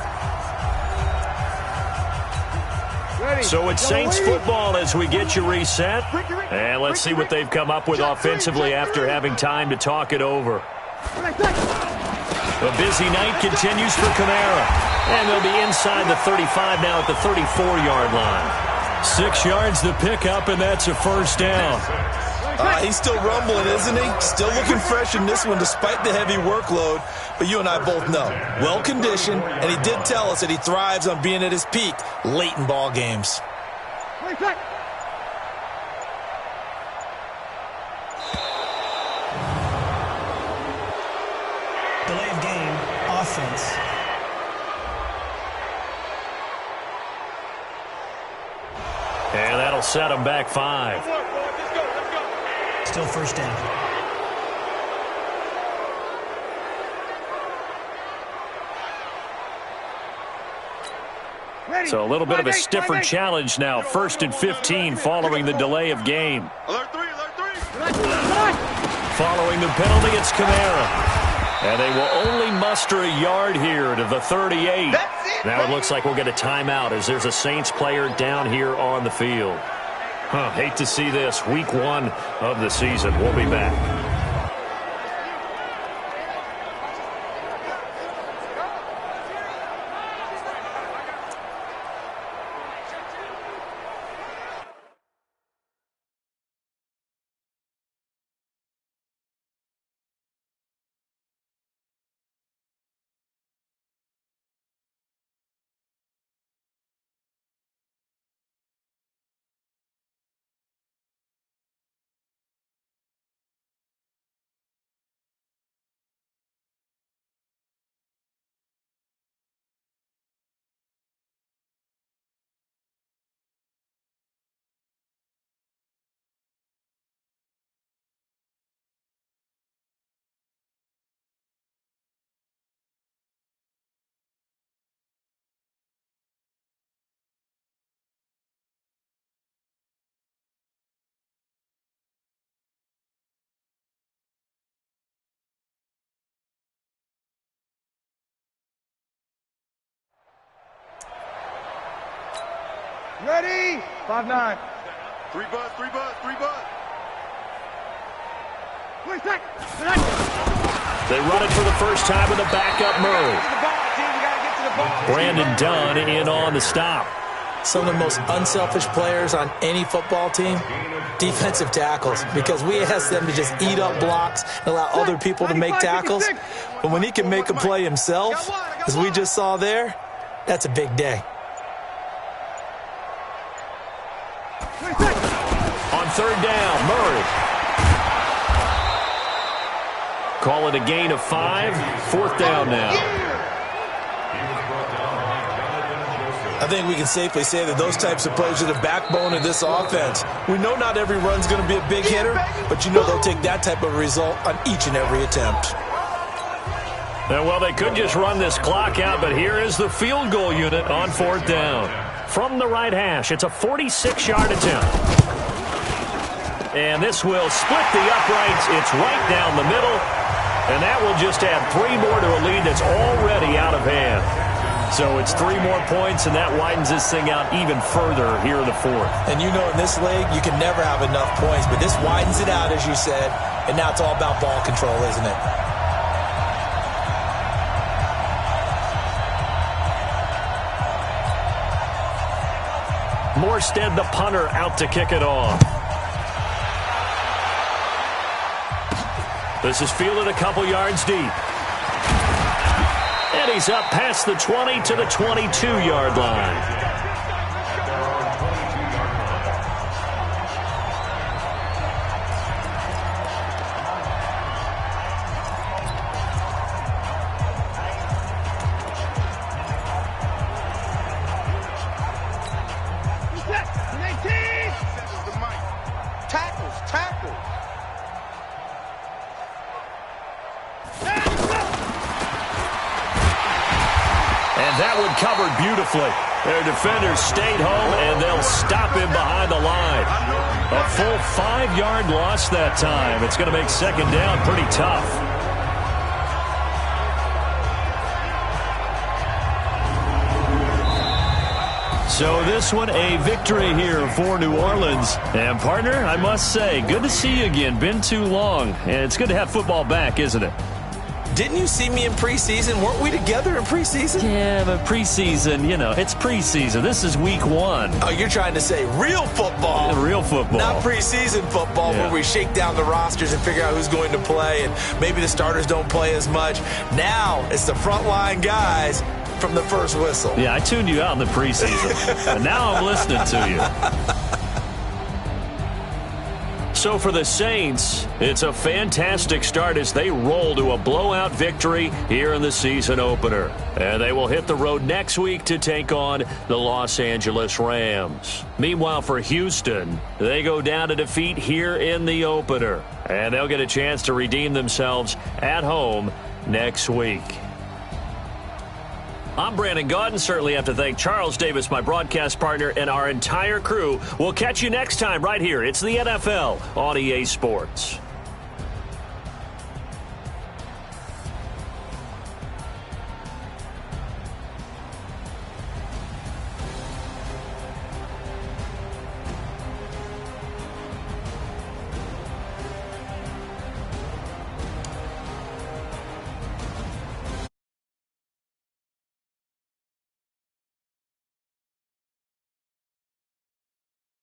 So it's Saints football as we get you reset. And let's see what they've come up with offensively after having time to talk it over. A busy night continues for Kamara. And they'll be inside the 35 now at the 34-yard line. 6 yards the pickup, and that's a 1st down. He's still rumbling, isn't he? Still looking fresh in this one despite the heavy workload. But you and I both know, well-conditioned, and he did tell us that he thrives on being at his peak late in ball games. Delay of game, offense. And that'll set him back 5. Still 1st down. So a little bit of a stiffer challenge now. 1st and 15 following the delay of game. Alert 3. Following the penalty, it's Kamara. And they will only muster a yard here to the 38. Now it looks like we'll get a timeout as there's a Saints player down here on the field. Hate to see this. Week 1 of the season. We'll be back. Ready? 5-9. 3 buzz, 3 buzz, 3 buzz. 20 seconds. They run it for the first time with a backup Murray. Brandon Dunn in on the stop. Some of the most unselfish players on any football team, defensive tackles, because we ask them to just eat up blocks and allow other people to make tackles. But when he can make a play himself, as we just saw there, that's a big day. On third down, Murray. Call it a gain of 5. Fourth down now. I think we can safely say that those types of plays are the backbone of this offense. We know not every run's going to be a big hitter, but you know they'll take that type of result on each and every attempt. Well, they could just run this clock out, but here is the field goal unit on fourth down. From the right hash, it's a 46-yard attempt. And this will split the uprights. It's right down the middle. And that will just add 3 more to a lead that's already out of hand. So it's 3 more points, and that widens this thing out even further here in the fourth. And you know in this league, you can never have enough points, but this widens it out, as you said, and now it's all about ball control, isn't it? Morstead, the punter, out to kick it off. This is fielded a couple yards deep. And he's up past the 20 to the 22-yard line. Covered beautifully. Their defenders stayed home, and they'll stop him behind the line. A full 5-yard loss that time. It's going to make second down pretty tough. So this one a victory here for New Orleans. And partner, I must say, good to see you again. Been too long. And it's good to have football back, isn't it? Didn't you see me in preseason? Weren't we together in preseason? Yeah, but preseason, you know, it's preseason. This is week 1. Oh, you're trying to say real football. Yeah, real football. Not preseason football where we shake down the rosters and figure out who's going to play, and maybe the starters don't play as much. Now it's the frontline guys from the first whistle. Yeah, I tuned you out in the preseason, and now I'm listening to you. So for the Saints, it's a fantastic start as they roll to a blowout victory here in the season opener. And they will hit the road next week to take on the Los Angeles Rams. Meanwhile, for Houston, they go down to defeat here in the opener. And they'll get a chance to redeem themselves at home next week. I'm Brandon Gaudin. Certainly have to thank Charles Davis, my broadcast partner, and our entire crew. We'll catch you next time right here. It's the NFL on EA Sports.